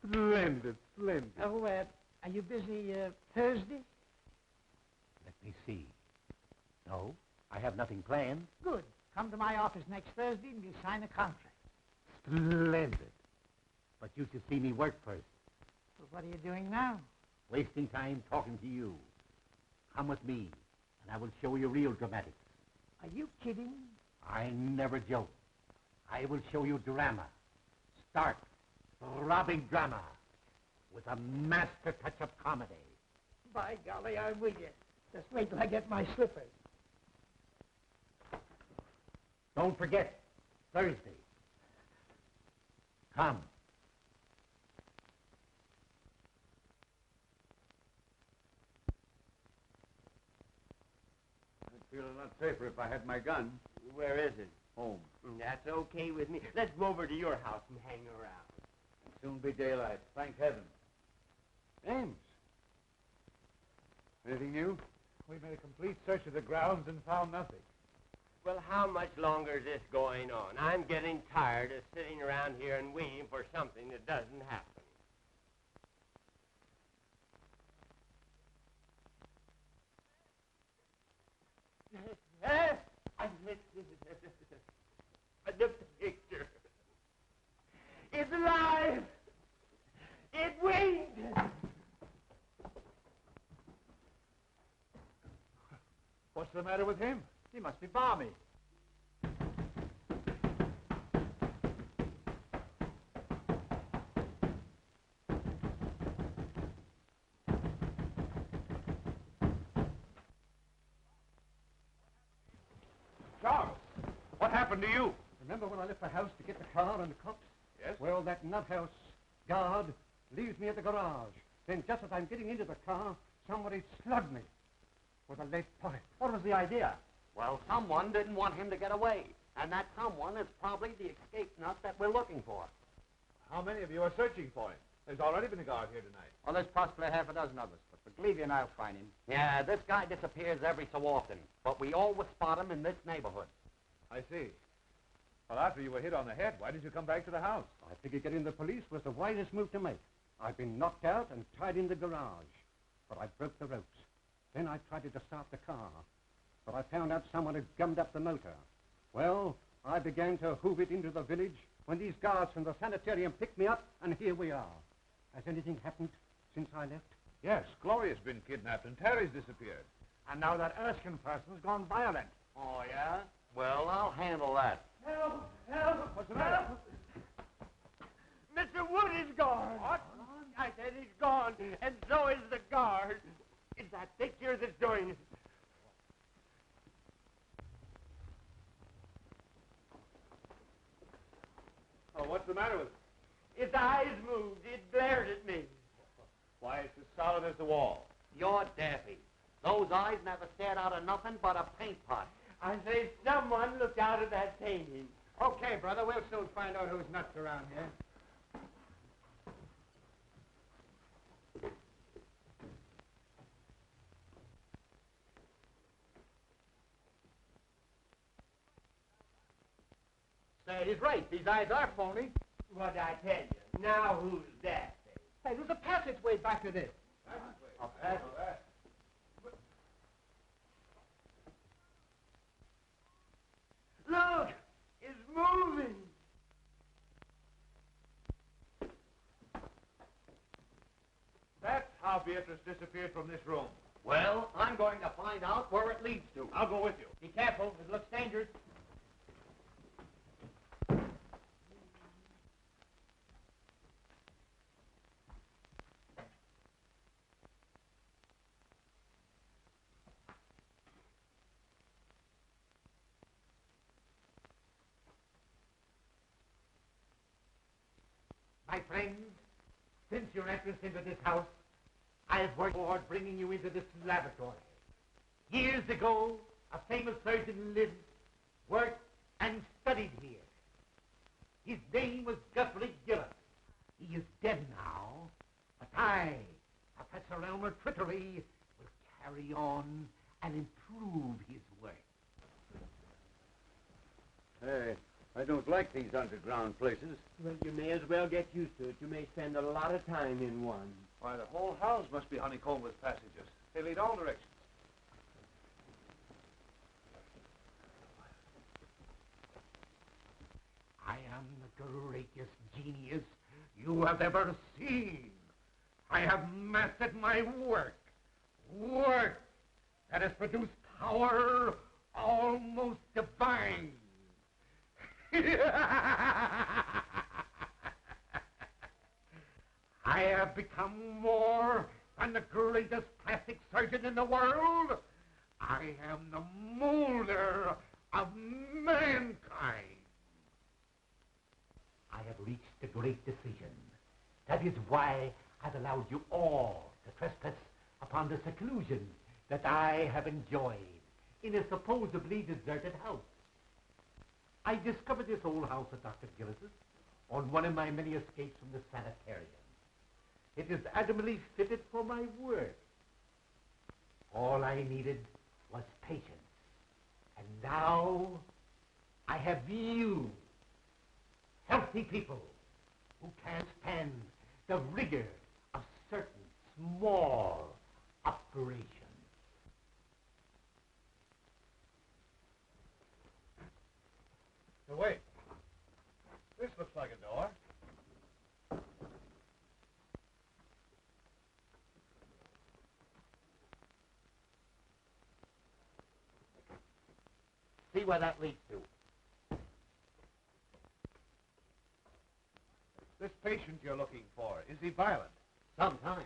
S3: Splendid, splendid.
S1: Oh, are you busy Thursday?
S7: Let me see. No, I have nothing planned.
S1: Good. Come to my office next Thursday and we'll sign a contract.
S7: Splendid. But you should see me work first.
S1: Well, what are you doing now?
S7: Wasting time talking to you. Come with me, and I will show you real dramatics.
S1: Are you kidding?
S7: I never joke. I will show you drama. Stark, throbbing drama, with a master touch of comedy.
S1: By golly, I'm with you. Just wait till I get my slippers.
S7: Don't forget, Thursday. Come.
S4: I'd feel a lot safer if I had my gun.
S2: Where is it?
S4: Home.
S2: That's okay with me. Let's go over to your house and hang around.
S4: It'll soon be daylight. Thank heaven. Ames. Anything new?
S3: We made a complete search of the grounds and found nothing.
S2: Well, how much longer is this going on? I'm getting tired of sitting around here and waiting for something that doesn't happen. The picture. It's alive. It winked.
S3: What's the matter with him? He must be balmy.
S5: Charles, what happened to you?
S10: Remember when I left the house to get the car and the cops?
S5: Yes?
S10: Well, that nuthouse guard leaves me at the garage. Then just as I'm getting into the car, somebody slugged me with a lead pipe.
S7: What was the idea? Well, someone didn't want him to get away. And that someone is probably the escape nut that we're looking for.
S3: How many of you are searching for him? There's already been a guard here tonight.
S7: Well, there's possibly half a dozen of us, but believe you and I'll find him. Yeah, this guy disappears every so often, but we always spot him in this neighborhood.
S3: I see. Well, after you were hit on the head, why did you come back to the house?
S10: I figured getting the police was the wisest move to make. I've been knocked out and tied in the garage, but I broke the ropes. Then I tried to start the car, but I found out someone had gummed up the motor. Well, I began to hoof it into the village when these guards from the sanitarium picked me up, and here we are. Has anything happened since I left?
S3: Yes, Gloria's been kidnapped and Terry's disappeared.
S10: And now that Erskine person's gone violent.
S7: Oh, yeah? Well, I'll handle that.
S1: Help! Help!
S3: What's the matter?
S2: Mr. Wood is gone. What? I said he's gone, and so is the guard. It's that picture that's doing it.
S3: Oh, what's the matter with it?
S2: Its eyes moved. It glared at me.
S3: Why, it's as solid as the wall.
S7: You're daffy. Those eyes never stared out of nothing but a paint pot.
S2: I say someone looked out of that painting.
S10: Okay, brother, we'll soon find out who's nuts around here.
S2: Say, he's right. These eyes are phony. What'd I tell you? Now who's that?
S10: Hey, there's a passageway back to this.
S2: A passage? Look! It's moving!
S3: That's how Beatrice disappeared from this room.
S7: Well, I'm going to find out where it leads to.
S3: I'll go with you.
S10: Be careful, it looks dangerous. My friends, since your entrance into this house, I have worked toward bringing you into this laboratory. Years ago, a famous surgeon lived, worked, and studied here. His name was Guthrie Gillis. He is dead now, but I, Professor Elmer Trittery, will carry on and improve his work.
S4: Hey, I don't like these underground places.
S2: Well, you may as well get used to it. You may spend a lot of time in one.
S5: Why, the whole house must be honeycombed with passages. They lead all directions.
S10: I am the greatest genius you have ever seen. I have mastered my work. Work that has produced power almost divine. I have become more than the greatest plastic surgeon in the world. I am the molder of mankind. I have reached a great decision. That is why I've allowed you all to trespass upon the seclusion that I have enjoyed in a supposedly deserted house. I discovered this old house at Dr. Gillis's on one of my many escapes from the sanitarium. It is admirably fitted for my work. All I needed was patience. And now I have you, healthy people, who can't stand the rigor of certain small operations.
S3: Now, wait. This looks like a door.
S10: See where that leads to.
S3: This patient you're looking for, is he violent?
S10: Sometimes.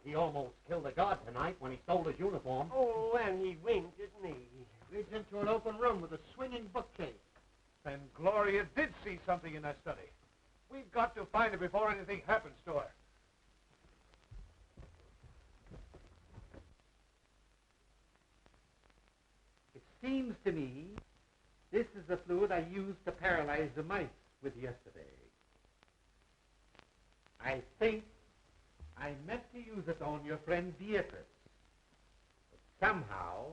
S10: He almost killed a guard tonight when he stole his uniform.
S2: Oh, and he winked at me.
S1: Leads into an open room with a swinging bookcase.
S3: Then Gloria did see something in that study. We've got to find her before anything happens to her.
S10: It seems to me this is the fluid I used to paralyze the mice with yesterday. I think I meant to use it on your friend Beatrice. But somehow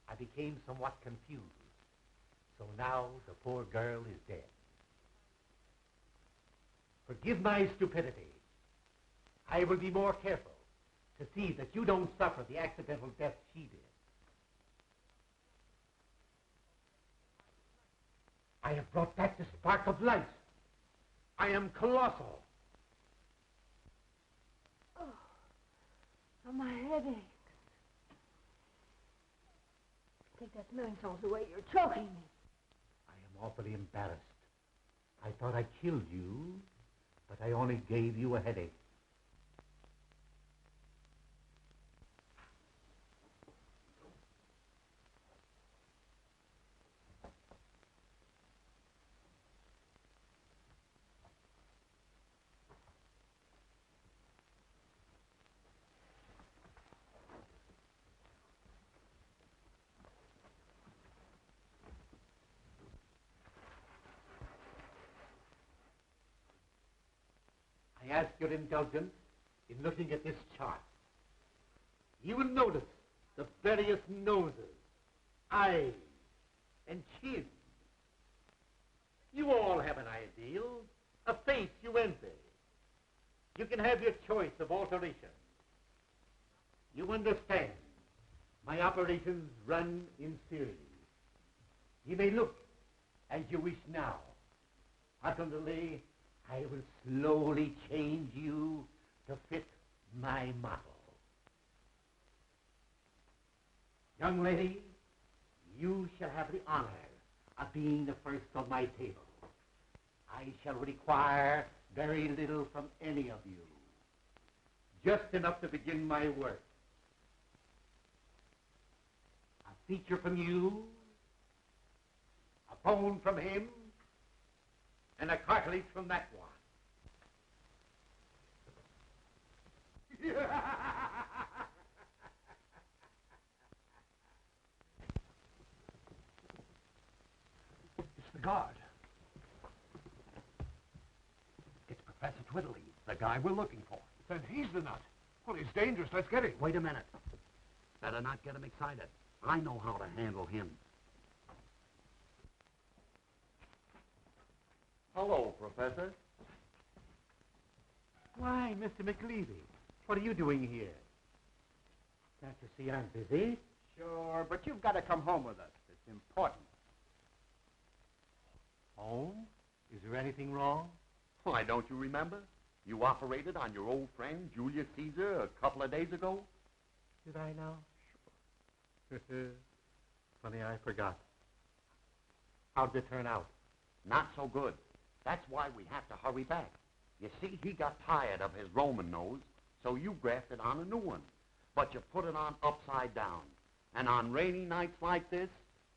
S10: I became somewhat confused. So now the poor girl is dead. Forgive my stupidity. I will be more careful to see that you don't suffer the accidental death she did. I have brought back the spark of life. I am colossal.
S8: Oh, my head aches. Take that smelling salts away. You're choking me.
S10: I am awfully embarrassed. I thought I killed you, but I only gave you a headache. I ask your indulgence in looking at this chart. You will notice the various noses, eyes, and chins. You all have an ideal, a face you envy. You can have your choice of alteration. You understand, my operations run in series. You may look as you wish now. Ultimately, I will slowly change you to fit my model. Young lady, you shall have the honor of being the first on my table. I shall require very little from any of you. Just enough to begin my work. A feature from you, a bone from him, and a cartilage from that one.
S3: It's the guard.
S7: It's Professor Twiddly, the guy we're looking for.
S3: Then he's the nut. Well, he's dangerous. Let's get him.
S7: Wait a minute. Better not get him excited. I know how to handle him.
S11: Hello, Professor.
S10: Why, Mr. McLeavy, what are you doing here? Can't you see I'm busy?
S11: Sure, but you've got to come home with us. It's important.
S10: Home? Is there anything wrong?
S11: Why, don't you remember? You operated on your old friend, Julius Caesar, a couple of days ago?
S10: Did I now? Sure. Funny, I forgot. How'd it turn out?
S11: Not so good. That's why we have to hurry back. You see, he got tired of his Roman nose, so you grafted on a new one. But you put it on upside down. And on rainy nights like this,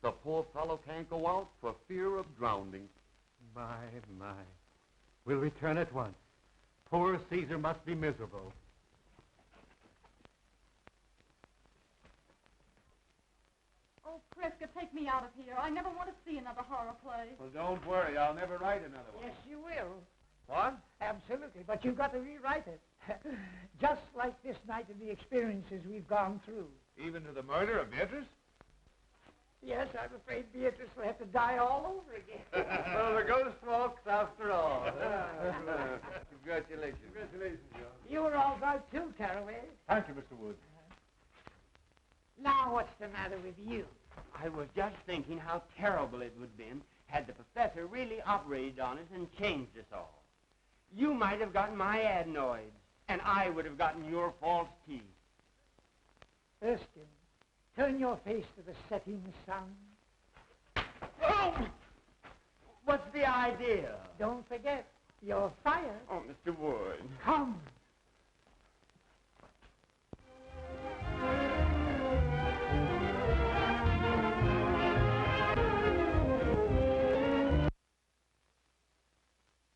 S11: the poor fellow can't go out for fear of drowning.
S10: My. We'll return at once. Poor Caesar must be miserable.
S6: Oh, Prescott, take me out of here. I never want to see another horror play.
S3: Well, don't worry. I'll never write another one.
S1: Yes, you will.
S3: What?
S1: Absolutely, but you've got to rewrite it. Just like this night and the experiences we've gone through.
S3: Even to the murder of Beatrice?
S1: Yes, I'm afraid Beatrice will have to die all over again.
S3: Well, the ghost walks after all. Congratulations. Congratulations, John.
S1: You were all right too, Caraway.
S3: Thank you, Mr. Wood.
S1: Now what's the matter with you?
S2: I was just thinking how terrible it would have been had the professor really operated on us and changed us all. You might have gotten my adenoids, and I would have gotten your false teeth.
S1: Erskine, turn your face to the setting sun.
S2: Oh! What's the idea?
S1: Don't forget, you're fired.
S2: Oh, Mr. Wood.
S1: Come,